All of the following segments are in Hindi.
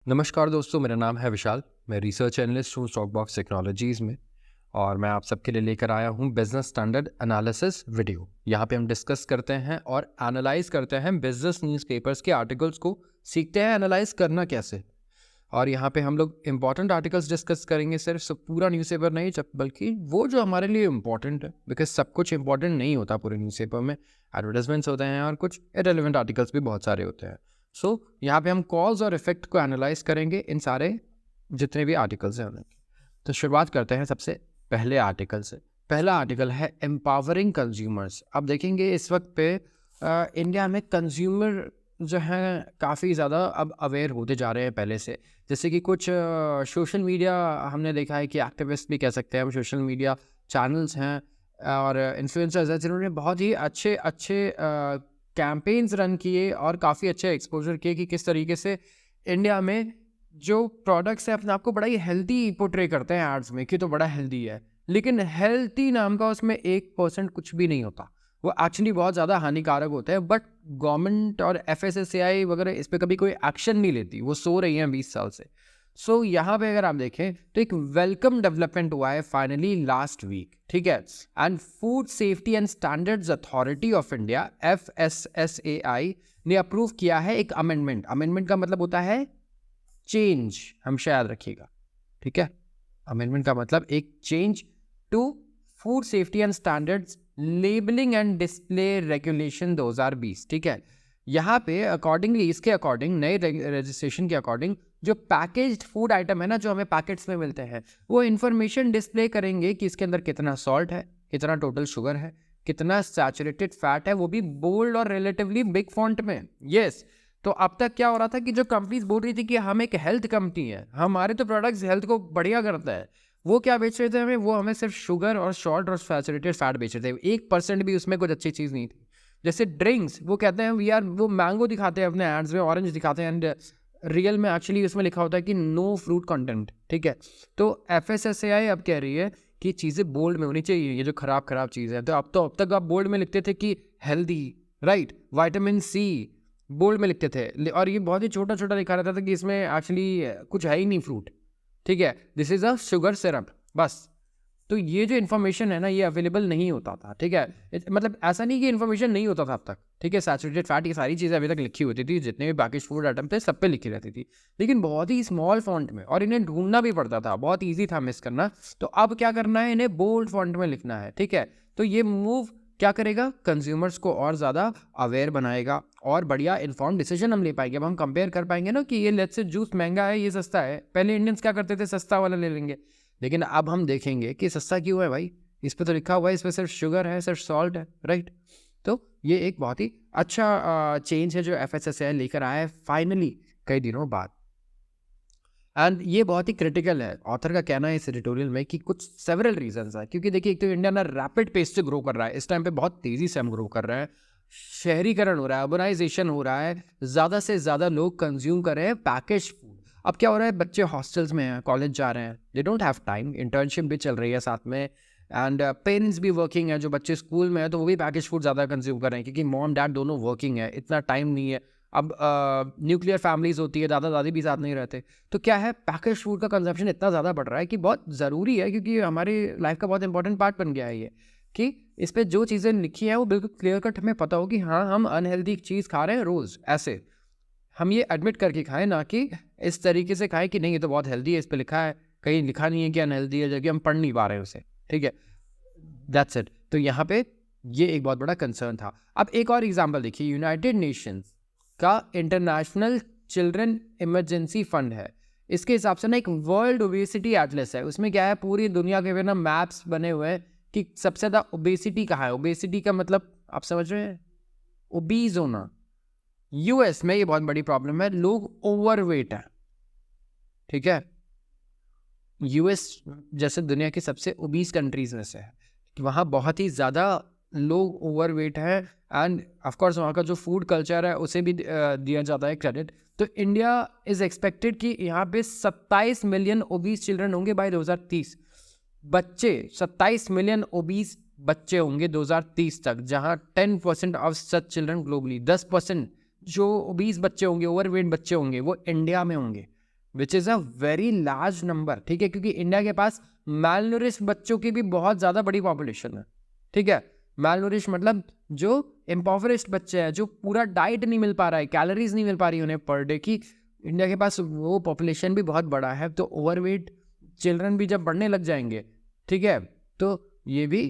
नमस्कार दोस्तों, मेरा नाम है विशाल। मैं रिसर्च एनालिस्ट हूँ स्टॉकबॉक्स टेक्नोलॉजीज़ में और मैं आप सबके लिए लेकर आया हूँ बिजनेस स्टैंडर्ड एनालिसिस वीडियो। यहाँ पे हम डिस्कस करते हैं और एनालाइज करते हैं बिजनेस न्यूज़पेपर्स के आर्टिकल्स को, सीखते हैं एनालाइज करना कैसे। और यहाँ पे हम लोग इंपॉर्टेंट आर्टिकल्स डिस्कस करेंगे, सिर्फ सब पूरा न्यूज़पेपर नहीं बल्कि वो जो हमारे लिए इंपॉर्टेंट है, बिकॉज सब कुछ इंपॉर्टेंट नहीं होता पूरे न्यूज़पेपर में। एडवर्टाइजमेंट्स होते हैं और कुछ इरेलीवेंट आर्टिकल्स भी बहुत सारे होते हैं। सो यहाँ पे हम कॉज और इफेक्ट को एनालाइज करेंगे इन सारे जितने भी आर्टिकल्स हैं उनके। तो शुरुआत करते हैं सबसे पहले आर्टिकल से। पहला आर्टिकल है एम्पावरिंग कंज्यूमर्स। अब देखेंगे इस वक्त पे इंडिया में कंज्यूमर जो है काफ़ी ज़्यादा अब अवेयर होते जा रहे हैं पहले से। जैसे कि कुछ सोशल मीडिया हमने देखा है कि एक्टिविस्ट भी कह सकते हैं हम, सोशल मीडिया चैनल्स हैं और इन्फ्लुएंसर्स हैं जिन्होंने बहुत ही अच्छे अच्छे कैंपेन्स रन किए और काफ़ी अच्छे एक्सपोजर किए कि किस तरीके से इंडिया में जो प्रोडक्ट्स हैं अपने आप को बड़ा ही हेल्दी पोर्ट्रे करते हैं एड्स में कि तो बड़ा हेल्दी है, लेकिन हेल्थी नाम का उसमें 1% कुछ भी नहीं होता। वो एक्चुअली बहुत ज़्यादा हानिकारक होते हैं, बट गवर्नमेंट और FSSAI वगैरह इस पर कभी कोई एक्शन नहीं लेती, वो सो रही हैं 20 साल से। सो यहाँ पे अगर आप देखें तो एक वेलकम डेवलपमेंट हुआ है फाइनली लास्ट वीक, ठीक है। And food safety and standards authority of India FSSAI ने अप्रूव किया है एक अमेंडमेंट। अमेंडमेंट का मतलब होता है चेंज, हमेशा याद रखिएगा, ठीक है। अमेंडमेंट का मतलब एक change to food safety and standards labelling and display regulation 2020, ठीक है। यहाँ पे अकॉर्डिंगली, इसके अकॉर्डिंग, नए रजिस्ट्रेशन के अकॉर्डिंग जो पैकेज्ड फूड आइटम है ना, जो हमें पैकेट्स में मिलते हैं, वो इन्फॉर्मेशन डिस्प्ले करेंगे कि इसके अंदर कितना सॉल्ट है, कितना टोटल शुगर है, कितना सैचुरेटेड फैट है, वो भी बोल्ड और रिलेटिवली बिग फॉन्ट में। यस, तो अब तक क्या हो रहा था कि जो कंपनीज बोल रही थी कि हम एक हेल्थ कंपनी है, हमारे तो प्रोडक्ट्स हेल्थ को बढ़िया करता है, वो क्या बेच रहे थे हमें? वो हमें सिर्फ शुगर और सॉल्ट और सैचुरेटेड फैट बेच रहे थे। 1% भी उसमें कुछ अच्छी चीज़ नहीं थी। जैसे ड्रिंक्स, वो कहते हैं वी आर, वो मैंगो दिखाते हैं अपने एड्स में, ऑरेंज दिखाते हैं, एंड रियल में एक्चुअली उसमें लिखा होता है कि नो फ्रूट कंटेंट, ठीक है। तो FSSAI अब कह रही है कि चीज़ें बोल्ड में होनी चाहिए, ये जो खराब चीज़ है। तो अब तक आप बोल्ड में लिखते थे कि healthy, right, vitamin C bold में लिखते थे, और ये बहुत ही छोटा छोटा लिखा रहता था कि इसमें एक्चुअली कुछ है ही नहीं फ्रूट, ठीक है, this is a sugar syrup, बस। तो ये जो इन्फॉर्मेशन है ना, ये अवेलेबल नहीं होता था, ठीक है। मतलब ऐसा नहीं कि इन्फॉर्मेशन नहीं होता था अब तक, ठीक है। सैचुरेटेड फैट, ये सारी चीज़ें अभी तक लिखी होती थी, जितने भी पैकेज फूड आइटम थे सब पे लिखी रहती थी, लेकिन बहुत ही स्मॉल फॉन्ट में, और इन्हें ढूंढना भी पड़ता था, बहुत ईजी था मिस करना। तो अब क्या करना है, इन्हें बोल्ड फॉन्ट में लिखना है, ठीक है। तो ये मूव क्या करेगा, कंज्यूमर्स को और ज़्यादा अवेयर बनाएगा और बढ़िया इन्फॉर्म डिसीजन हम ले पाएंगे। अब हम कंपेयर कर पाएंगे ना कि ये लेट्स से जूस महंगा है, ये सस्ता है। पहले इंडियंस क्या करते थे, सस्ता वाला ले लेंगे, लेकिन अब हम देखेंगे कि सस्ता क्यों है भाई, इस पे तो लिखा हुआ है इस पे सिर्फ शुगर है, सिर्फ सॉल्ट है, राइट। तो ये एक बहुत ही अच्छा चेंज है जो FSSAI लेकर आया है फाइनली कई दिनों बाद। एंड ये बहुत ही क्रिटिकल है। ऑथर का कहना है इस एडिटोरियल में कि कुछ सेवरल रीजंस है, क्योंकि देखिए एक तो इंडिया ना रैपिड पेस से ग्रो कर रहा है, इस टाइम पे बहुत तेज़ी से हम ग्रो कर रहे हैं, शहरीकरण हो रहा है, अर्बनाइजेशन हो रहा है, ज़्यादा से ज़्यादा लोग कंज्यूम कर रहे हैं पैकेज फूड। अब क्या हो रहा है, बच्चे हॉस्टल्स में हैं, कॉलेज जा रहे हैं, they don't have time, internship भी चल रही है साथ में, एंड पेरेंट्स भी वर्किंग है, जो बच्चे स्कूल में है तो वो भी पैकेज फूड ज़्यादा कंज्यूम कर रहे हैं, क्योंकि मॉम डैड दोनों वर्किंग है, इतना टाइम नहीं है। अब न्यूक्लियर फैमिलीज होती है, दादा दादी भी साथ नहीं रहते, तो क्या है, पैकेज फूड का कंजप्शन इतना ज़्यादा बढ़ रहा है कि बहुत ज़रूरी है, क्योंकि हमारी लाइफ का बहुत इंपॉर्टेंट पार्ट बन गया है ये, कि इस पर जो चीज़ें लिखी हैं वो बिल्कुल क्लियर कट हमें पता हो कि हाँ, हम अनहेल्दी चीज़ खा रहे हैं रोज़, ऐसे हम ये एडमिट करके खाएं, ना कि इस तरीके से खाएं कि नहीं ये तो बहुत हेल्दी है, इस पर लिखा है, कहीं लिखा नहीं है कि अनहेल्दी है, जबकि हम पढ़ नहीं पा रहे हैं उसे, ठीक है। That's it. तो यहाँ पे ये एक बहुत बड़ा कंसर्न था। अब एक और एग्जांपल देखिए, यूनाइटेड नेशंस का इंटरनेशनल चिल्ड्रन इमरजेंसी फंड है, इसके हिसाब से ना एक वर्ल्ड ओबेसिटी एटलस है। उसमें क्या है, पूरी दुनिया के ना मैप्स बने हुए हैं कि सबसे ज़्यादा ओबेसिटी कहाँ है। ओबेसिटी का मतलब आप समझ रहे हैं, ओबीज होना। US में ये बहुत बड़ी प्रॉब्लम है, लोग ओवरवेट हैं, ठीक है। US जैसे दुनिया की सबसे ओबीज कंट्रीज में से है, कि वहाँ बहुत ही ज़्यादा लोग ओवरवेट हैं, एंड ऑफकोर्स वहाँ का जो फूड कल्चर है उसे भी दिया जाता है क्रेडिट। तो इंडिया इज़ एक्सपेक्टेड कि यहाँ पे 27 मिलियन ओबीज चिल्ड्रन होंगे बाय 2030। बच्चे 27 मिलियन ओबीज बच्चे होंगे 2030 तक, जहाँ 10% ऑफ सच चिल्ड्रन ग्लोबली, 10% जो ओबीज बच्चे होंगे, ओवरवेट बच्चे होंगे, वो इंडिया में होंगे। Which is a very large number, ठीक है, क्योंकि इंडिया के पास मैलनूरिश बच्चों की भी बहुत ज़्यादा बड़ी पॉपुलेशन है, ठीक है। मैलनूरिश मतलब जो इम्पॉवरिश्ड बच्चे हैं, जो पूरा डाइट नहीं मिल पा रहा है, कैलोरीज नहीं मिल पा रही उन्हें पर डे की, इंडिया के पास वो पॉपुलेशन भी बहुत बड़ा है। तो ओवरवेट चिल्ड्रन भी जब बढ़ने लग जाएंगे, ठीक है, तो ये भी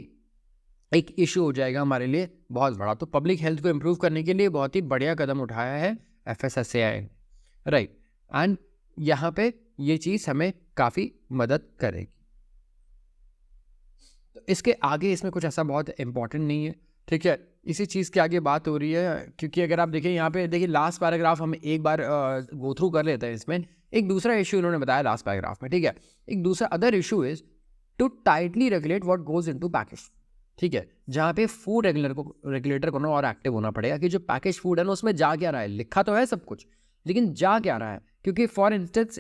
एक इशू हो जाएगा हमारे लिए बहुत बड़ा। तो पब्लिक हेल्थ को इम्प्रूव करने के लिए बहुत ही बढ़िया कदम उठाया है FSSAI, राइट। एंड यहाँ पे ये चीज़ हमें काफ़ी मदद करेगी। तो इसके आगे इसमें कुछ ऐसा बहुत इम्पोर्टेंट नहीं है, ठीक है। इसी चीज़ के आगे बात हो रही है, क्योंकि अगर आप देखें यहाँ पे, देखिए लास्ट पैराग्राफ हम एक बार गो थ्रू कर लेते हैं। इसमें एक दूसरा इशू इन्होंने बताया लास्ट पैराग्राफ में, ठीक है। एक दूसरा other issue is to tightly regulate what goes into package, ठीक है, जहाँ पे फूड रेगुलेटर को ना और एक्टिव होना पड़ेगा कि जो पैकेज फूड है ना उसमें जा क्या रहा है। लिखा तो है सब कुछ, लेकिन जा क्या रहा है। क्योंकि फॉर इंस्टेंस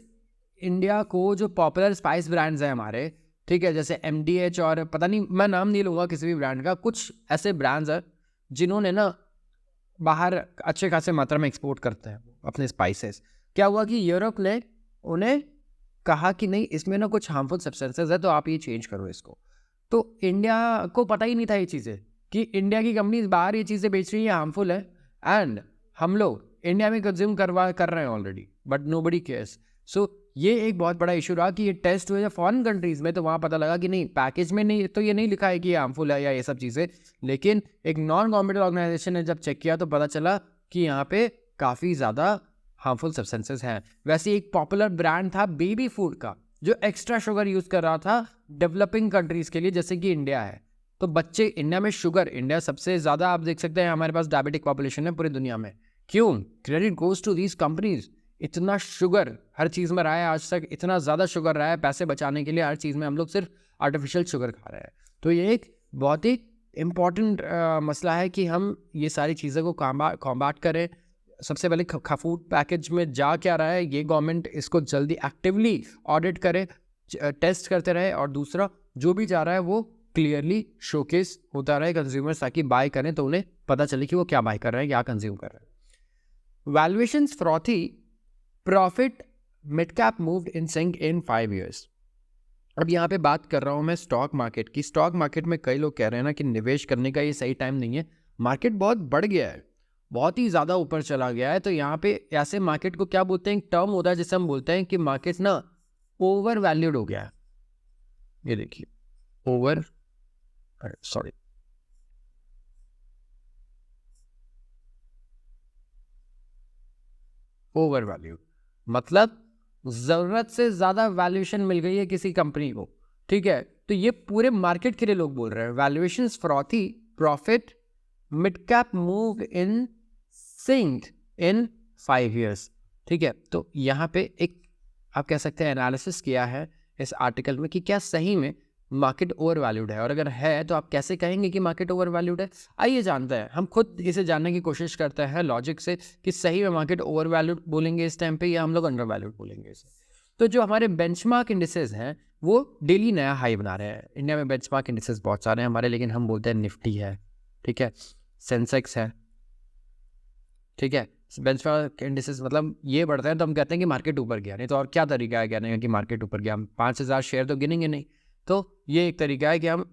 इंडिया को जो पॉपुलर स्पाइस ब्रांड्स हैं हमारे, ठीक है, जैसे MDH और पता नहीं, मैं नाम नहीं लूँगा किसी भी ब्रांड का, कुछ ऐसे ब्रांड्स हैं जिन्होंने ना बाहर अच्छे खासे मात्रा में एक्सपोर्ट करते हैं अपने स्पाइसेस। क्या हुआ कि यूरोप ने उन्हें कहा कि नहीं, इसमें ना कुछ हार्मफुल सब्सटेंसेस है, तो आप ये चेंज करो इसको। तो इंडिया को पता ही नहीं था ये चीज़ें, कि इंडिया की कंपनीज बाहर ये चीज़ें बेच रही है, हार्मफुल है, एंड हम लोग इंडिया में कंज्यूम कर रहे हैं ऑलरेडी, बट नोबडी केयर्स। सो ये एक बहुत बड़ा इशू रहा कि ये टेस्ट हुए फॉरेन कंट्रीज़ में, तो वहाँ पता लगा कि नहीं, पैकेज में नहीं, तो ये नहीं लिखा है कि ये हार्मफुल है या ये सब चीज़ें। लेकिन एक नॉन गवर्नमेंटल ऑर्गेनाइजेशन ने जब चेक किया तो पता चला कि यहाँ पे काफ़ी ज़्यादा हार्मफुल सब्सटेंसेस हैं। वैसे एक पॉपुलर ब्रांड था बेबी फूड का, जो एक्स्ट्रा शुगर यूज़ कर रहा था डेवलपिंग कंट्रीज़ के लिए, जैसे कि इंडिया है। तो बच्चे इंडिया में शुगर, इंडिया सबसे ज़्यादा आप देख सकते हैं, हमारे पास डायबिटिक पॉपुलेशन है पूरी दुनिया में। क्यों? Credit goes to these companies. इतना शुगर हर चीज़ में रहा है आज तक, इतना ज़्यादा शुगर रहा है, पैसे बचाने के लिए हर चीज़ में हम लोग सिर्फ आर्टिफिशियल शुगर खा रहे हैं। तो ये एक बहुत ही इम्पॉर्टेंट मसला है कि हम ये सारी चीज़ों को कॉम्बैट करें। सबसे पहले फूड पैकेज में जा क्या रहा है, ये गवर्नमेंट इसको जल्दी एक्टिवली ऑडिट करे, टेस्ट करते रहे, और दूसरा जो भी जा रहा है वो क्लियरली शोकेस होता रहे कंज्यूमर्स, ताकि बाय करें तो उन्हें पता चले कि वो क्या बाय कर रहे हैं, क्या कंज्यूम कर रहे हैं। Valuations frothy, profit mid cap moved in sync in 5 years। अब यहाँ पे बात कर रहा हूँ मैं स्टॉक मार्केट की। स्टॉक मार्केट में कई लोग कह रहे हैं ना कि निवेश करने का ये सही टाइम नहीं है, मार्केट बहुत बढ़ गया है, बहुत ही ज़्यादा ऊपर चला गया है। तो यहाँ पे ऐसे मार्केट को क्या बोलते हैं, एक टर्म होता है जिसे हम बोलते हैं कि मार्केट ना ओवर वैल्यूड हो गया है। ये देखिए, ओवर वैल्यूड मतलब ज़रूरत से ज़्यादा वैल्यूएशन मिल गई है किसी कंपनी को, ठीक है। तो ये पूरे मार्केट के लिए लोग बोल रहे हैं valuations frothy, profit mid cap move in sync in 5 years, ठीक है। तो यहाँ पे एक आप कह सकते हैं एनालिसिस किया है इस आर्टिकल में कि क्या सही में मार्केट ओवर वैल्यूड है, और अगर है तो आप कैसे कहेंगे कि मार्केट ओवर वैल्यूड है। आइए जानते हैं, हम खुद इसे जानने की कोशिश करते हैं लॉजिक से कि सही में मार्केट ओवर वैल्यूड बोलेंगे इस टाइम पे, या हम लोग अंडर वैल्यूड बोलेंगे इसे। तो जो हमारे बेंचमार्क इंडिसेस हैं वो डेली नया हाई बना रहे हैं। इंडिया में बेंचमार्क इंडिसेस बहुत सारे हैं हमारे, लेकिन हम बोलते हैं निफ्टी है, ठीक है, सेंसेक्स है, ठीक है। बेंचमार्क इंडिसेस मतलब ये बढ़ता है तो हम कहते हैं कि मार्केट ऊपर गया, नहीं तो और क्या तरीका है कहने का कि मार्केट ऊपर गया। हम 5000 शेयर तो गिनेंगे नहीं। तो ये एक तरीका है कि हम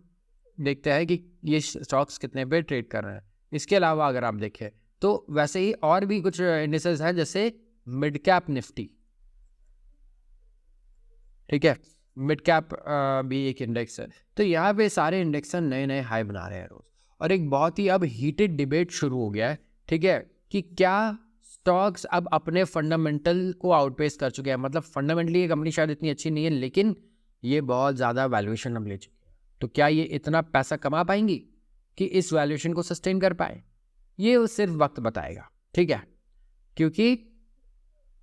देखते हैं कि ये स्टॉक्स कितने पे ट्रेड कर रहे हैं। इसके अलावा अगर आप देखें तो वैसे ही और भी कुछ इंडिसेस हैं, जैसे मिड कैप निफ्टी, ठीक है, मिड कैप भी एक इंडेक्स है। तो यहाँ पे सारे इंडेक्स नए नए हाई बना रहे हैं रोज, और एक बहुत ही अब हीटेड डिबेट शुरू हो गया है, ठीक है, कि क्या स्टॉक्स अब अपने फंडामेंटल को आउटपेस कर चुके हैं। मतलब फंडामेंटली ये कंपनी शायद इतनी अच्छी नहीं है, लेकिन ये बहुत ज़्यादा वैल्यूएशन अब ले चुकी है। तो क्या ये इतना पैसा कमा पाएंगी कि इस वैल्यूएशन को सस्टेन कर पाए, ये सिर्फ वक्त बताएगा, ठीक है। क्योंकि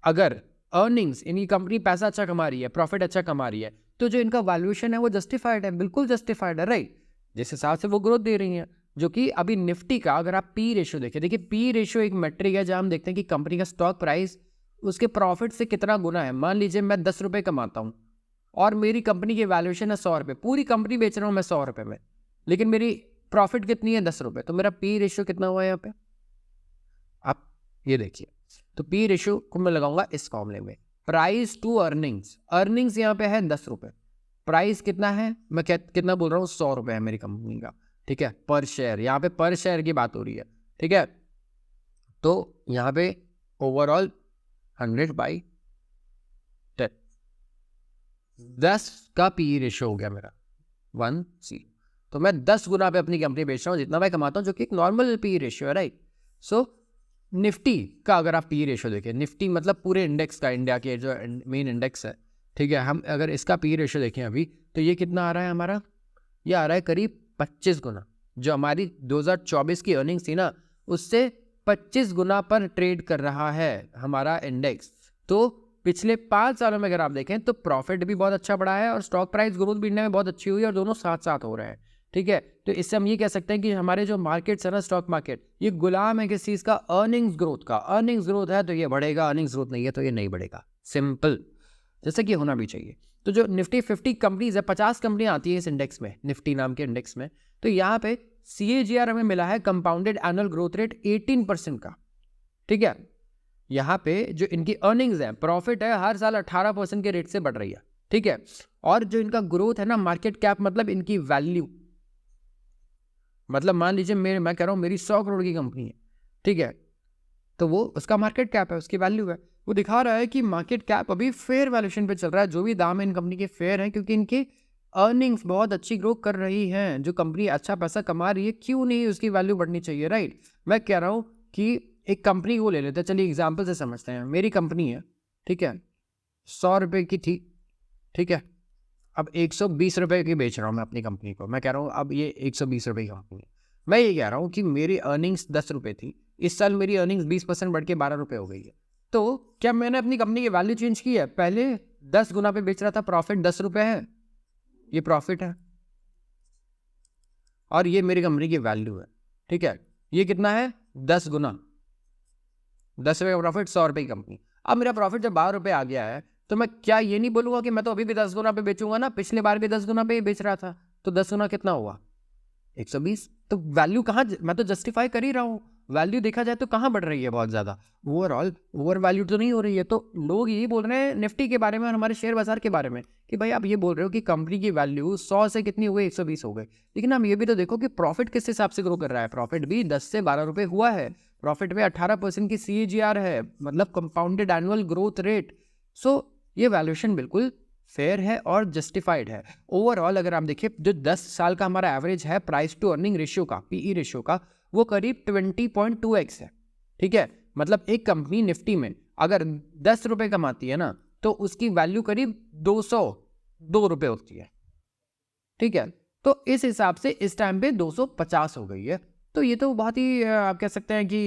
अगर अर्निंग्स, इनकी कंपनी पैसा अच्छा कमा रही है, प्रॉफिट अच्छा कमा रही है, तो जो इनका वैल्यूएशन है वो जस्टिफाइड है, बिल्कुल जस्टिफाइड है, राइट। जिस हिसाब से वो ग्रोथ दे रही है, जो कि अभी निफ्टी का अगर आप पी रेशियो देखें, देखिए पी रेशियो एक मेट्रिक है जहां हम देखते हैं कि कंपनी का स्टॉक प्राइस उसके प्रॉफिट से कितना गुना है। मान लीजिए मैं 10 रुपये कमाता हूँ और मेरी कंपनी की वैल्यूएशन है 100 रुपये, पूरी कंपनी बेच रहा हूँ मैं 100 रुपये में, लेकिन मेरी प्रॉफिट कितनी है 10 रुपये, तो मेरा पी रेशियो कितना हुआ यहाँ पे, आप ये देखिए। तो पी रेशियो को मैं लगाऊंगा इस फॉर्मूले में, प्राइस टू अर्निंग्स, अर्निंग्स यहाँ पे है 10 रुपये, प्राइस कितना है, मैं कितना बोल रहा हूँ, 100 रुपये है मेरी कंपनी का, ठीक है, पर शेयर, यहाँ पे पर शेयर की बात हो रही है, ठीक है। तो यहाँ पे ओवरऑल 100/10, 10 का पी रेशियो हो गया मेरा 1C। तो मैं 10 गुना पे अपनी कंपनी बेच रहा हूँ जितना मैं कमाता हूँ, जो कि एक नॉर्मल पी रेशियो है, राइट। सो निफ्टी का अगर आप पी रेशियो देखें, निफ्टी मतलब पूरे इंडेक्स का, इंडिया के जो मेन इंडेक्स है, ठीक है, हम अगर इसका पी रेशियो देखें अभी, तो ये कितना आ रहा है हमारा, ये आ रहा है करीब 25 गुना। जो हमारी 2024 की अर्निंग्स थी ना, उससे 25 गुना पर ट्रेड कर रहा है हमारा इंडेक्स। तो पिछले 5 सालों में अगर आप देखें तो प्रॉफिट भी बहुत अच्छा बढ़ा है और स्टॉक प्राइस ग्रोथ भी इंडिया में बहुत अच्छी हुई है, और दोनों साथ साथ हो रहे हैं, ठीक है। तो इससे हम ये कह सकते हैं कि हमारे जो मार्केट्स है ना, स्टॉक मार्केट, ये गुलाम है किस चीज़ का, अर्निंग्स ग्रोथ का। अर्निंग्स ग्रोथ है तो ये बढ़ेगा, अर्निंग्स ग्रोथ नहीं है तो ये नहीं बढ़ेगा, सिंपल, जैसे कि होना भी चाहिए। तो जो निफ्टी 50 कंपनीज है, 50 कंपनियां आती है इस इंडेक्स में, निफ्टी नाम के इंडेक्स में, तो यहाँ पे CAGR हमें मिला है कंपाउंडेड एनुअल ग्रोथ रेट 18% का, ठीक है। यहाँ पे जो इनकी अर्निंग्स है, प्रॉफिट है, हर साल 18% के रेट से बढ़ रही है, ठीक है। और जो इनका ग्रोथ है ना, मार्केट कैप मतलब इनकी वैल्यू, मतलब मान लीजिए मैं कह रहा हूँ मेरी 100 करोड़ की कंपनी है, ठीक है, तो वो उसका मार्केट कैप है, उसकी वैल्यू है, वो दिखा रहा है कि मार्केट कैप अभी फेयर वैल्यूएशन पे चल रहा है, जो भी दाम है इन कंपनी के फेयर है, क्योंकि इनकी अर्निंग्स बहुत अच्छी ग्रो कर रही हैं। जो कंपनी अच्छा पैसा कमा रही है, क्यों नहीं उसकी वैल्यू बढ़नी चाहिए, राइट। मैं कह रहा हूँ कि एक कंपनी को ले लेते हैं, चलिए एग्जाम्पल से समझते हैं। मेरी कंपनी है, ठीक है, 100 रुपये की थी, ठीक है, अब 120 रुपये की बेच रहा हूँ मैं अपनी कंपनी को। मैं कह रहा हूँ अब ये 120 रुपये की कंपनी है। मैं ये कह रहा हूँ कि मेरी अर्निंग्स 10 रुपये थी, इस साल मेरी अर्निंग्स 20% बढ़ के 12 रुपये हो गई है। तो क्या मैंने अपनी कंपनी की वैल्यू चेंज की है? पहले 10 गुना पे बेच रहा था, प्रॉफिट 10 रुपये है, ये प्रॉफिट है, और ये मेरी कंपनी की वैल्यू है, ठीक है। ये कितना है? 10 गुना, 10 रुपये का प्रॉफिट, 100 रुपये की कंपनी। अब मेरा प्रॉफिट जब 12 रुपये आ गया है, तो मैं क्या ये नहीं बोलूंगा कि मैं तो अभी भी 10 गुना पे बेचूंगा ना, पिछले बार भी 10 गुना पे ही बेच रहा था, तो 10 गुना कितना हुआ? 120। तो वैल्यू कहाँ, मैं तो जस्टिफाई कर ही रहा हूँ, वैल्यू देखा जाए तो कहाँ बढ़ रही है, बहुत ज़्यादा, ओवर वैल्यू तो नहीं हो रही है। तो लोग यही बोल रहे हैं निफ्टी के बारे में और हमारे शेयर बाजार के बारे में कि भाई आप ये बोल रहे हो कि कंपनी की वैल्यू 100 से कितनी हो गई, 120 हो गई, लेकिन आप ये भी तो देखो कि प्रॉफिट किस हिसाब से ग्रो कर रहा है। प्रॉफिट भी 10 से 12 रुपये हुआ है, प्रॉफिट में 18% की CAGR है, मतलब कंपाउंडेड एनुअल ग्रोथ रेट। सो ये वैल्यूएशन बिल्कुल फेयर है और जस्टिफाइड है। ओवरऑल अगर आप देखिए, जो 10 साल का हमारा एवरेज है प्राइस टू अर्निंग रेशियो का, PE रेशियो का, वो करीब 20.2x है, ठीक है। मतलब एक कंपनी निफ्टी में अगर 10 रुपये कमाती है ना, तो उसकी वैल्यू करीब 202 रुपये होती है, ठीक है। तो इस हिसाब से इस टाइम पे 250 हो गई है। तो ये तो बहुत ही आप कह सकते हैं कि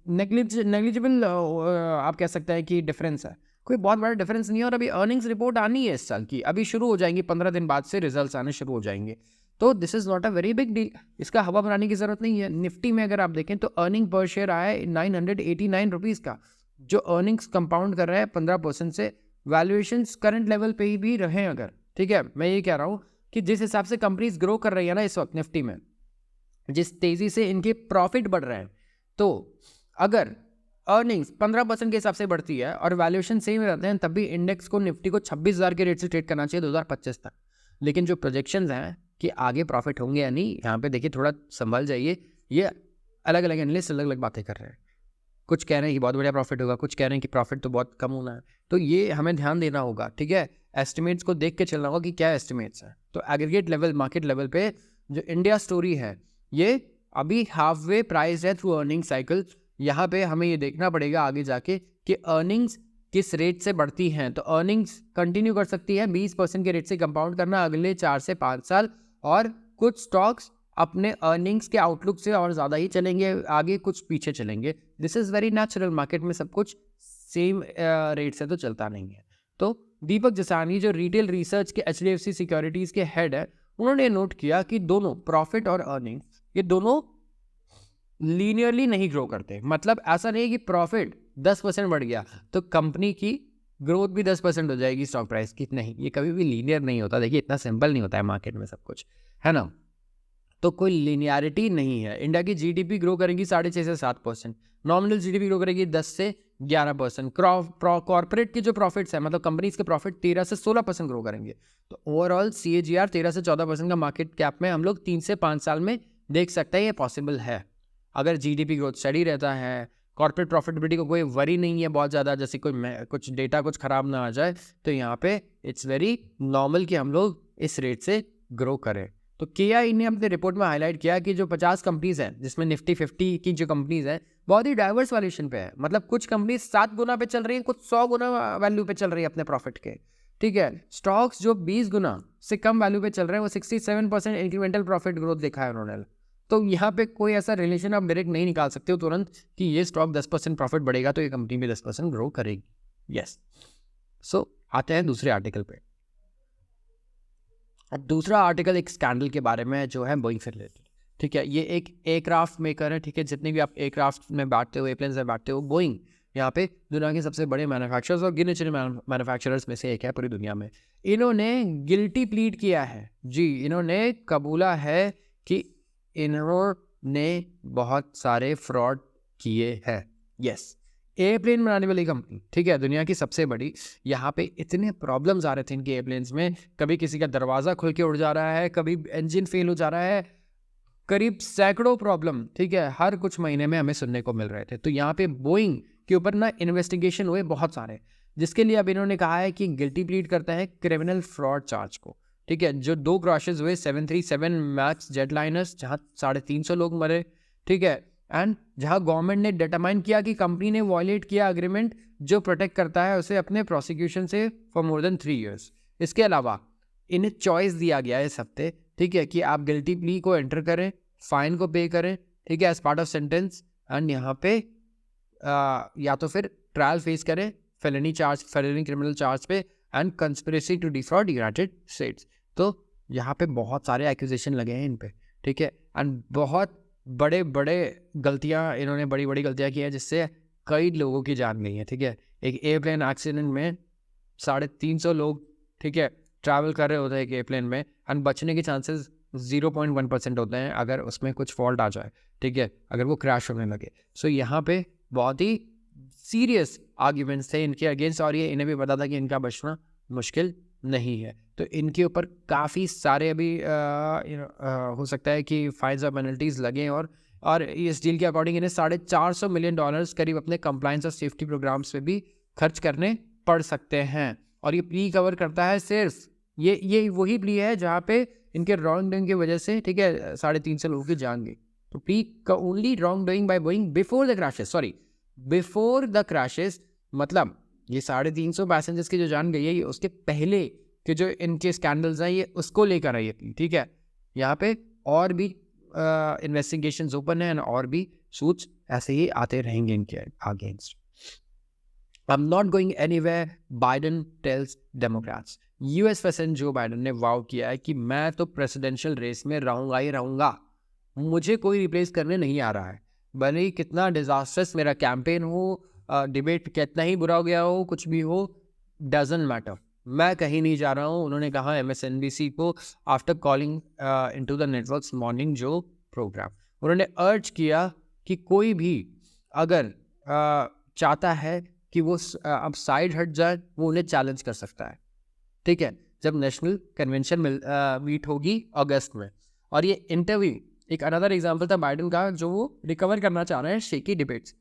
नेग्लिजिबल आप कह सकते हैं कि डिफरेंस है, कोई बहुत बड़ा डिफरेंस नहीं है। और अभी अर्निंग्स रिपोर्ट आनी है इस साल की, अभी शुरू हो जाएंगी, 15 दिन बाद से रिजल्ट्स आने शुरू हो जाएंगे। तो this is not a very big deal, इसका हवा बनाने की ज़रूरत नहीं है। निफ्टी में अगर आप देखें तो अर्निंग पर शेयर आया है 989 रुपीज़ का, जो अर्निंग्स कंपाउंड कर रहा है 15% से। वैल्यूएशंस करंट लेवल पे ही भी रहे अगर, ठीक है, मैं ये कह रहा हूँ कि जिस हिसाब से कंपनीज ग्रो कर रही है ना इस वक्त निफ्टी में, जिस तेज़ी से इनके प्रॉफिट बढ़ रहे हैं, तो अगर अर्निंग्स 15% के हिसाब से बढ़ती है और वैल्यूएशन सेम रहते हैं, तब भी इंडेक्स को, निफ्टी को 26,000 के रेट से ट्रेड करना चाहिए 2025 तक। लेकिन जो प्रोजेक्शंस हैं कि आगे प्रॉफिट होंगे या नहीं, यहाँ पे देखिए थोड़ा संभल जाइए। ये अलग अलग एनालिस्ट अलग अलग बातें कर रहे हैं, कुछ कह रहे हैं कि बहुत बढ़िया प्रॉफिट होगा, कुछ कह रहे हैं कि प्रॉफिट तो बहुत कम होना है। तो ये हमें ध्यान देना होगा, ठीक है, एस्टिमेट्स को देख के चलना होगा कि क्या एस्टिमेट्स हैं। तो एग्रीगेट लेवल, मार्केट लेवल पे जो इंडिया स्टोरी है, ये अभी हाफ वे प्राइस है थ्रू अर्निंग साइकिल। यहाँ पे हमें ये देखना पड़ेगा आगे जाके कि अर्निंग्स किस रेट से बढ़ती हैं। तो अर्निंग्स कंटिन्यू कर सकती है 20% के रेट से कंपाउंड करना अगले 4 से 5 साल, और कुछ स्टॉक्स अपने अर्निंग्स के आउटलुक से और ज़्यादा ही चलेंगे आगे, कुछ पीछे चलेंगे। This is very natural, market में सब कुछ सेम रेट से तो चलता नहीं है। तो दीपक जसानी जो रिटेल रिसर्च के HDFC सिक्योरिटीज़ के हेड है, उन्होंने नोट किया कि दोनों प्रॉफिट और अर्निंग्स, ये दोनों लीनियरली नहीं ग्रो करते। मतलब ऐसा नहीं कि प्रॉफिट 10% बढ़ गया तो कंपनी की ग्रोथ भी 10% हो जाएगी स्टॉक प्राइस की, नहीं, ये कभी भी लीनियर नहीं होता। देखिए इतना सिंपल नहीं होता है मार्केट में सब कुछ, है ना। तो कोई लीनियरिटी नहीं है। इंडिया की GDP ग्रो करेगी 6.5 से 7%, नॉमिनल GDP ग्रो करेगी 10 से 11%। कॉर्पोरेट की जो प्रॉफिट्स है, मतलब कंपनीज के प्रॉफिट 13 से 16% ग्रो करेंगे। तो ओवरऑल CAGR 13 से 14% का मार्केट कैप में हम लोग 3 से 5 साल में देख सकते हैं, ये पॉसिबल है अगर GDP ग्रोथ स्टडी रहता है, कॉर्पोरेट प्रॉफिटेबिलिटी को कोई वरी नहीं है बहुत ज़्यादा, जैसे कुछ डेटा कुछ ख़राब ना आ जाए, तो यहाँ पे इट्स वेरी नॉर्मल कि हम लोग इस रेट से ग्रो करें। तो KI ने अपने रिपोर्ट में हाईलाइट किया कि जो 50 कंपनीज हैं, जिसमें निफ्टी 50 की जो कंपनीज हैं, बहुत ही डाइवर्स वैल्यूएशन पे है। मतलब कुछ कंपनीज 7 गुना पे चल रही है, कुछ 100 गुना वैल्यू पे चल रही है अपने प्रॉफिट के, ठीक है। स्टॉक्स जो 20 गुना से कम वैल्यू पे चल रहे हैं, वो 67% इंक्रीमेंटल प्रॉफिट ग्रोथ दिखा है उन्होंने। तो यहाँ पे कोई ऐसा रिलेशन आप डायरेक्ट नहीं निकाल सकते हो तुरंत कि ये स्टॉक 10% प्रॉफिट बढ़ेगा तो ये कंपनी भी 10% ग्रो करेगी। यस, सो आते हैं दूसरे आर्टिकल पे। अब दूसरा आर्टिकल एक स्कैंडल के बारे में जो है बोइंग से रिलेटेड, ठीक है। ये एक एयरक्राफ्ट मेकर है, ठीक है। जितने भी आप एयरक्राफ्ट में बांटते हो, एयरप्लेन्स में बांटते हो, बोइंग यहाँ पे दुनिया के सबसे बड़े मैन्युफैक्चरर्स और गिने चुने मैन्युफैक्चरर्स में से एक है पूरी दुनिया में। इन्होंने गिल्टी प्लीड किया है जी, इन्होंने कबूला है कि इन्होंने बहुत सारे फ्रॉड किए हैं। यस, एयरप्लेन बनाने वाली कंपनी, ठीक है, दुनिया की सबसे बड़ी। यहाँ पे इतने प्रॉब्लम्स आ रहे थे इनके एयरप्लेन्स में, कभी किसी का दरवाज़ा खुल के उड़ जा रहा है, कभी इंजन फेल हो जा रहा है, करीब सैकड़ों प्रॉब्लम, ठीक है, हर कुछ महीने में हमें सुनने को मिल रहे थे। तो यहाँ पे बोइंग के ऊपर ना इन्वेस्टिगेशन हुए बहुत सारे, जिसके लिए अब इन्होंने कहा है कि गिल्टी प्लीड करते हैं क्रिमिनल फ्रॉड चार्ज को, ठीक है। जो 2 क्रैशेस हुए 737 मैक्स जेटलाइनर्स, जहाँ 350 लोग मरे, ठीक है, एंड जहाँ गवर्नमेंट ने डिटरमाइन किया कि कंपनी ने वॉयलेट किया अग्रीमेंट जो प्रोटेक्ट करता है उसे अपने प्रोसिक्यूशन से फॉर मोर देन 3 years। इसके अलावा इन्हें चॉइस दिया गया है इस हफ्ते, ठीक है, कि आप गिल्टी प्ली को एंटर करें, फाइन को पे करें, ठीक है, as part of sentence, and यहाँ पे या तो फिर ट्रायल फेस करें फेलिनी क्रिमिनल चार्ज पे, and conspiracy to defraud United States. तो यहाँ पे बहुत सारे एक्यूजेशन लगे हैं इन पे, ठीक है, एंड बहुत बड़े गलतियाँ इन्होंने बड़ी गलतियाँ की हैं, जिससे कई लोगों की जान गई है, ठीक है। एक एयरप्लेन एक्सीडेंट में 350 लोग, ठीक है, ट्रैवल कर रहे होते हैं एक एयरप्लेन में, एंड बचने के चांसेस 0.1% होते हैं अगर उसमें कुछ फॉल्ट आ जाए, ठीक है, अगर वो क्रैश होने लगे। सो यहाँ पे बहुत ही सीरियस आर्ग्यूमेंट्स थे इनके अगेंस्ट, और ये इन्हें भी पता था कि इनका बचना मुश्किल नहीं है। तो इनके ऊपर काफ़ी सारे अभी हो सकता है कि फाइन्स और पेनल्टीज लगें, और इस डील के अकॉर्डिंग इन्हें $450 मिलियन करीब अपने कंप्लायंस और सेफ्टी प्रोग्राम्स पे भी खर्च करने पड़ सकते हैं। और ये प्ली कवर करता है सिर्फ ये वही प्ली है जहाँ पे इनके रॉन्ग डूइंग की वजह से, ठीक है, 350 लोगों की जान गई। तो प्ली का only wrong doing by Boeing before the crashes, मतलब ये 350 पैसेंजर्स की जो जान गई है, ये उसके पहले कि जो इनके स्कैंडल्स हैं ये उसको लेकर आई है, ठीक है। यहाँ पे और भी इन्वेस्टिगेशंस ओपन हैं और भी सूट्स ऐसे ही आते रहेंगे इनके against. I am not going anywhere, Biden tells Democrats. US President Joe Biden ने वाव किया है कि मैं तो प्रेसिडेंशियल रेस में रहूंगा ही रहूंगा, मुझे कोई रिप्लेस करने नहीं आ रहा है। भले ही कितना डिजास्टर्स मेरा कैंपेन हो, डिबेट कितना ही बुरा हो गया हो, कुछ भी हो, डजंट मैटर, मैं कहीं नहीं जा रहा हूँ। उन्होंने कहा MSNBC को after calling into the networks morning जो प्रोग्राम, उन्होंने अर्ज किया कि कोई भी अगर चाहता है कि वो अब साइड हट जाए, वो उन्हें चैलेंज कर सकता है, ठीक है, जब नेशनल कन्वेंशन मीट होगी अगस्त में। और ये इंटरव्यू एक अनदर एग्जाम्पल था बाइडेन का, जो वो रिकवर करना चाह रहे हैं शेकी डिबेट्स।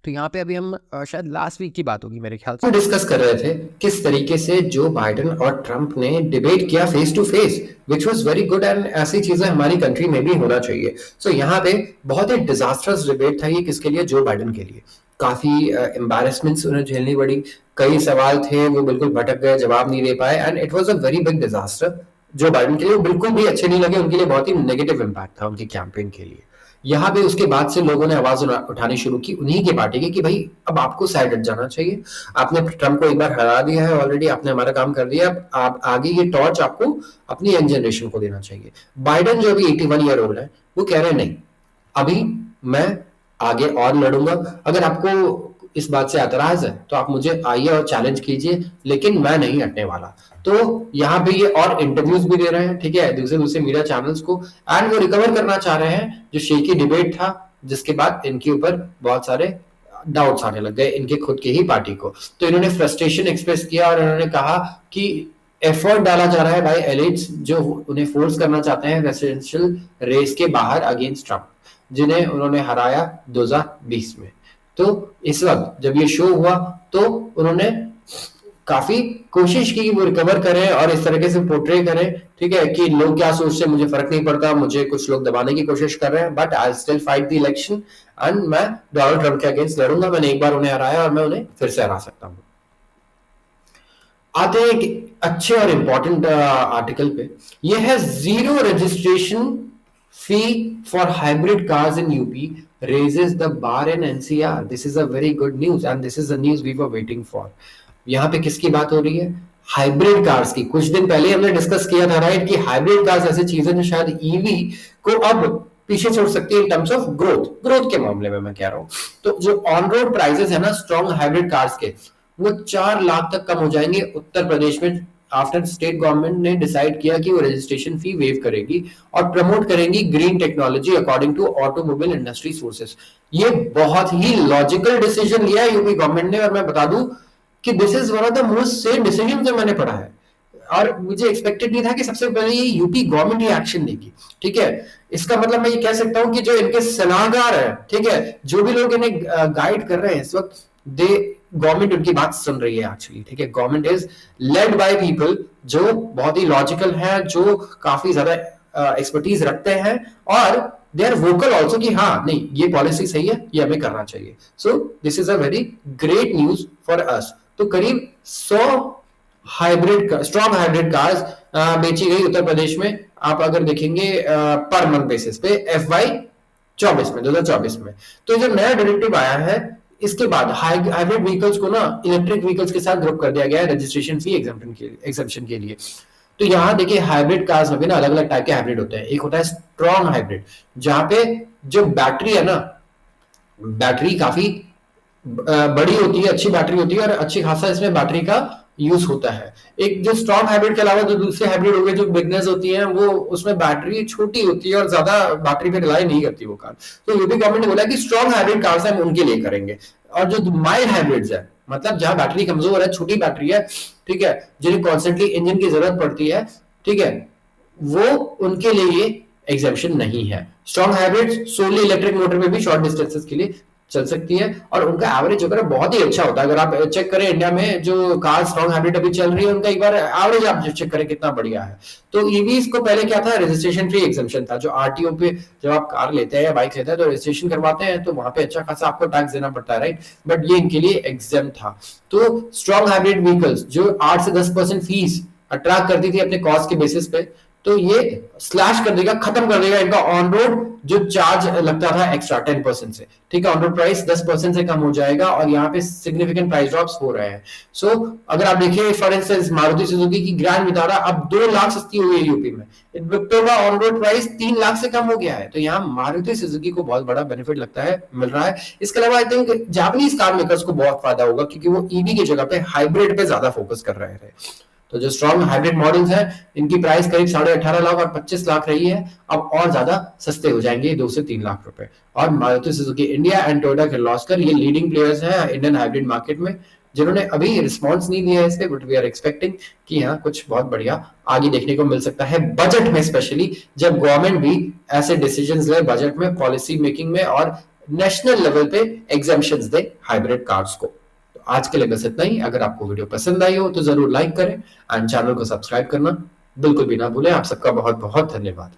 तो यहाँ पे अभी हम शायद लास्ट वीक की बात होगी मेरे ख्याल से, डिस्कस कर रहे थे किस तरीके से जो बाइडेन और ट्रंप ने डिबेट किया face to face, which was very good, and ऐसी चीजें हमारी कंट्री में भी होना चाहिए। सो यहाँ पे बहुत ही डिजास्टर्स डिबेट था ये, किसके लिए, जो बाइडेन के लिए। काफी एम्बैरेसमेंट्स उन्हें झेलनी पड़ी, कई सवाल थे वो बिल्कुल भटक गए, जवाब नहीं दे पाए, and it was a very big disaster Joe Biden के लिए। वो बिल्कुल भी अच्छे नहीं लगे, उनके लिए बहुत ही नेगेटिव इम्पैक्ट था उनकी कैंपेन के लिए। यहाँ पे उसके बाद से लोगों ने आवाज उठानी शुरू की उन्हीं की पार्टी की कि भाई अब आपको साइड हट जाना चाहिए, आपने ट्रंप को एक बार हरा दिया है ऑलरेडी, आपने हमारा काम कर दिया, अब आप आगे ये टॉर्च आपको अपनी यंग जनरेशन को देना चाहिए। बाइडेन जो अभी 81 ईयर ओल्ड है, वो कह रहे हैं नहीं, अभी मैं आगे और लड़ूंगा, अगर आपको इस बात से एतराज है तो आप मुझे आइए और चैलेंज कीजिए, लेकिन मैं नहीं हटने वाला। तो यहाँ पे ये और इंटरव्यूज भी दे रहे हैं, ठीक है, दूसरे मीडिया चैनल्स को, एंड वो रिकवर करना चाह रहे हैं जो शेकी डिबेट था, जिसके बाद इनके ऊपर बहुत सारे डाउट्स आने लग गए इनके खुद के ही पार्टी को। तो इन्होंने फ्रस्ट्रेशन एक्सप्रेस किया और इन्होंने कहा कि एफर्ट डाला जा रहा है बाय एलिट्स जो उन्हें फोर्स करना चाहते हैं रेसिडेंशियल रेस के बाहर अगेंस्ट ट्रम्प, जिन्हें उन्होंने हराया 2020 में। तो इस वक्त जब ये शो हुआ तो उन्होंने काफी कोशिश की कि वो रिकवर करें और इस तरीके से पोर्ट्रे करें, ठीक है, कि लोग क्या सोचते हैं मुझे फर्क नहीं पड़ता, मुझे कुछ लोग दबाने की कोशिश कर रहे हैं, but I still fight the election and मैं डोनाल्ड ट्रम्प के अगेंस्ट लड़ूंगा। मैंने एक बार उन्हें हराया और मैं उन्हें फिर से हरा सकता हूं। आते हैं एक अच्छे और इंपॉर्टेंट आर्टिकल पे। ये है zero registration fee for hybrid cars in UP raises the bar in NCR. This is a very good news and this is the news we were waiting for. यहाँ पे किसकी बात हो रही है? हाइब्रिड कार्स की। कुछ दिन पहले हमने डिस्कस किया था राइट कि हाइब्रिड कार्स ऐसी चीजें जो शायद ईवी को अब पीछे छोड़ सकती है इन टर्म्स ऑफ ग्रोथ के मामले में मैं कह रहा हूँ। तो जो ऑन रोड प्राइसेस है ना स्ट्रॉन्ग हाइब्रिड कार्स के, वो 4 लाख तक कम हो जाएंगे उत्तर प्रदेश में आफ्टर स्टेट गवर्नमेंट ने डिसाइड किया कि वो रजिस्ट्रेशन फी वेव करेगी और प्रमोट करेंगी green technology according to automobile industry sources. ये बहुत ही लॉजिकल डिसीजन लिया है यूपी गवर्नमेंट ने और मैं बता दूं कि this is one of the most safe decision जो मैंने पढ़ा है और मुझे एक्सपेक्टेड नहीं था कि सबसे पहले ये यूपी गवर्नमेंट ही एक्शन लेगी। ठीक है, इसका मतलब मैं ये कह सकता हूं कि जो इनके सलाहकार है, ठीक है, जो भी लोग इन्हें गाइड कर रहे हैं इस वक्त, दे गवर्नमेंट उनकी बात सुन रही है एक्चुअली। ठीक है, government is led by people जो बहुत ही लॉजिकल है, जो काफी ज्यादा एक्सपर्टीज रखते हैं और दे आर वोकल ऑल्सो कि हाँ नहीं ये पॉलिसी सही है, ये हमें करना चाहिए। So this is a very great news for us. तो करीब 100 स्ट्रॉन्ग हाइब्रिड कार्स बेची गई उत्तर प्रदेश में। आप अगर देखेंगे पर मंथ बेसिस पे FY 2024 में। तो जो नया डायरेक्टिव आया है इसके बाद हाइब्रिड व्हीकल्स को ना इलेक्ट्रिक व्हीकल्स के साथ ग्रुप कर दिया गया है रजिस्ट्रेशन फी एग्जम्पशन के लिए। तो यहाँ देखिए हाइब्रिड कार्स में भी ना अलग अलग टाइप के हाइब्रिड होते हैं। एक होता है स्ट्रॉन्ग हाइब्रिड जहां पे जो बैटरी है ना, बैटरी काफी बड़ी होती है, अच्छी बैटरी होती है और अच्छी खासा इसमें बैटरी का यूज होता है। एक जो स्ट्रॉन्ग हाइब्रिड के अलावा जो दूसरे हाइब्रिड हो गए जो बिगनर्स होती हैं वो उसमें बैटरी छोटी होती है और ज्यादा बैटरी पे रिलाई नहीं करती वो कार। तो यूपी गवर्नमेंट ने बोला कि स्ट्रॉन्ग हाइब्रिड कार्स हम उनके लिए करेंगे। और जो माइल्ड हाइब्रिड्स है मतलब जहां बैटरी कमजोर है, छोटी बैटरी है, ठीक है, जिन्हें कॉन्स्टेंटली इंजन की जरूरत पड़ती है, ठीक है, वो उनके लिए ये एग्जेम्पशन नहीं है। स्ट्रॉन्ग हाइब्रिड सोली इलेक्ट्रिक मोटर में भी शॉर्ट डिस्टेंसेस के लिए चल सकती है और उनका एवरेज अगर बहुत ही अच्छा होता है। अगर आप चेक करें इंडिया में जो कार स्ट्रॉन्ग हाइब्रिड अभी चल रही है उनका एक बार एवरेज आप चेक करें कितना बढ़िया है। तो ईवीज को पहले क्या था, रजिस्ट्रेशन फ्री एग्जम्पशन था। जो आरटीओ पे जब आप कार लेते हैं या बाइक लेते हैं तो रजिस्ट्रेशन करवाते हैं तो वहां पे अच्छा खासा आपको टैक्स देना पड़ता है राइट, बट ये इनके लिए एग्जाम था। तो स्ट्रॉन्ग हाइब्रिड व्हीकल्स जो 8 से 10% फीस अट्रैक्ट करती थी अपने कॉस्ट के बेसिस पे, तो ये स्लैश कर देगा, खत्म कर देगा इनका ऑन रोड जो चार्ज लगता था एक्स्ट्रा 10% से। ठीक है, ऑन रोड प्राइस 10% से कम हो जाएगा और यहाँ पे सिग्निफिकेंट प्राइस ड्रॉप्स हो रहे हैं। सो अगर आप देखिए फॉर इंस्टेंस मारुति सुजुकी की ग्रैंड विटारा अब 2 लाख सस्ती हुई है यूपी में, विक्टर का ऑन रोड प्राइस 3 लाख से कम हो गया है। तो यहाँ मारुति सुजुकी को बहुत बड़ा बेनिफिट लगता है, मिल रहा है। इसके अलावा I think Japanese car makers को बहुत फायदा होगा क्योंकि वो ईवी की जगह पे हाइब्रिड पे ज्यादा फोकस कर रहे थे। तो जो स्ट्रॉन्ग हाइब्रिड मॉडल्स हैं इनकी प्राइस करीब 18.5 लाख और 25 लाख रही है, अब और ज्यादा सस्ते हो जाएंगे 2 से 3 लाख रुपए। और Maruti Suzuki India and Toyota Kirloskar ये लीडिंग प्लेयर्स हैं इंडियन हाइब्रिड मार्केट में, जिन्होंने अभी रिस्पॉन्स नहीं दिया है इसके, बट वी आर एक्सपेक्टिंग कि यहाँ कुछ बहुत बढ़िया आगे देखने को मिल सकता है बजट में, स्पेशली जब गवर्नमेंट भी ऐसे डिसीजंस ले बजट में, पॉलिसी मेकिंग में और नेशनल लेवल पे एग्जेम्पशंस दे हाइब्रिड कार्स को। आज के लिए बस इतना ही। अगर आपको वीडियो पसंद आई हो तो जरूर लाइक करें एंड चैनल को सब्सक्राइब करना बिल्कुल भी ना भूलें। आप सबका बहुत बहुत धन्यवाद।